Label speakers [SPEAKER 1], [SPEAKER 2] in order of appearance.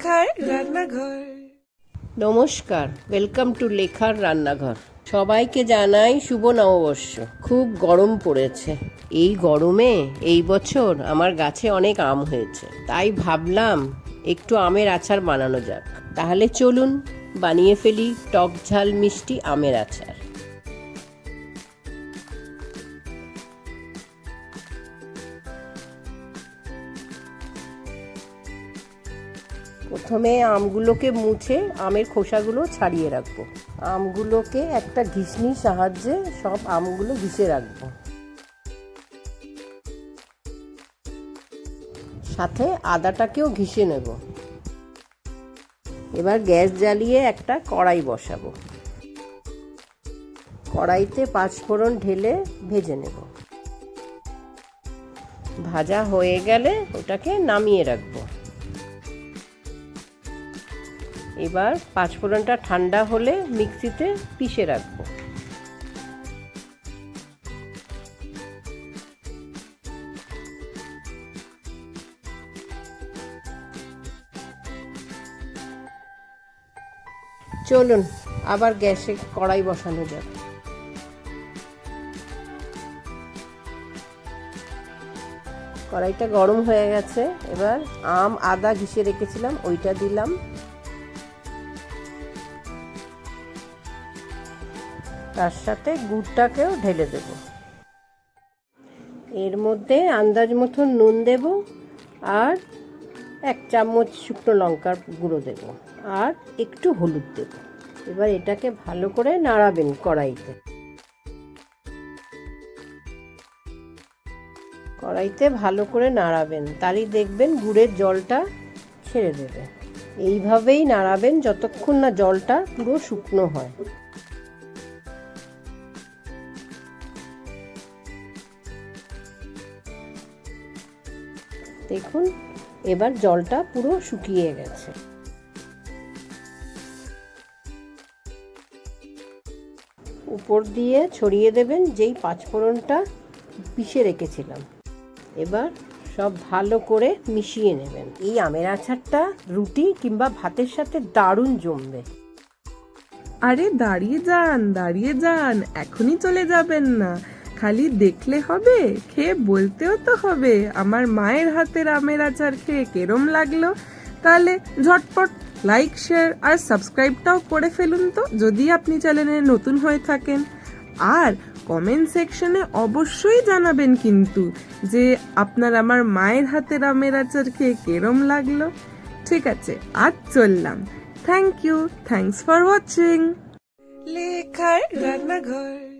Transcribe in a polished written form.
[SPEAKER 1] লেখার রান্নাঘর।
[SPEAKER 2] নমস্কার, ওয়েলকাম টু লেখার রান্নাঘর। সবাইকে জানাই শুভ নববর্ষ। খুব গরম পড়েছে। এই গরমে এই বছর আমার গাছে অনেক আম হয়েছে, তাই ভাবলাম একটু আমের আচার বানানো যাক। তাহলে চলুন বানিয়ে ফেলি টক ঝাল মিষ্টি আমের আচার। প্রথমে আমগুলোকে মুছে আমের খোসাগুলো ছাড়িয়ে রাখবো। আমগুলোকে একটা ঘিসনির সাহায্যে সব আমগুলো ঘিসে রাখবো। সাথে আদাটাকেও ঘিসে নেব। এবার গ্যাস জ্বালিয়ে একটা কড়াই বসাবো। কড়াইতে 5 ফোড়ন ঢেলে ভেজে নেব। ভাজা হয়ে গেলে ওটাকে নামিয়ে রাখবো। এবার 5 ফোড়নটা ঠান্ডা হলে মিক্সিতে পিষে রাখবো। চলুন আবার গ্যাসে কড়াই বসানো যাক। কড়াইটা গরম হয়ে গেছে। এবার আদা ঘিসে রেখেছিলাম ওইটা দিলাম। তার সাথে গুড়টাকেও ঢেলে দেব। এর মধ্যে আন্দাজ মতো নুন দেব, আর 1 চামচ শুকনো লঙ্কার গুঁড়ো দেব, আর একটু হলুদ দেব। এবার এটাকে ভালো করে নাড়াবেন কড়াইতে। কড়াইতে ভালো করে নাড়াবেন, তাহলেই দেখবেন গুড়ের জলটা ছেড়ে দেবে। এইভাবেই নাড়াবেন যতক্ষণ না জলটা পুরো শুকনো হয়। দেখুন এবার জলটা পুরো শুকিয়ে গেছে। উপর দিয়ে ছড়িয়ে দেবেন যেই 5 ফোড়নটা পিষে রেখেছিলাম। এবার সব ভালো করে মিশিয়ে নেবেন। এই আমের আচারটা রুটি কিংবা ভাতের সাথে দারুণ জমবে।
[SPEAKER 1] আরে দাঁড়িয়ে যান, এখনই চলে যাবেন না। খালি দেখলে হবে, খেয়ে বলতেও তো হবে আমার মায়ের হাতের আমের আচার খেয়ে কেরম লাগলো। তাহলে ঝটপট লাইক, শেয়ার আর সাবস্ক্রাইবটাও করে ফেলুন তো, যদি আপনি চ্যানেলে নতুন হয়ে থাকেন। আর কমেন্ট সেকশনে অবশ্যই জানাবেন কিন্তু যে আপনার আমার মায়ের হাতের আমের আচার খেয়ে কেরম লাগলো। ঠিক আছে, আজ চললাম। Thanks for watching. লেখার রান্নাঘর।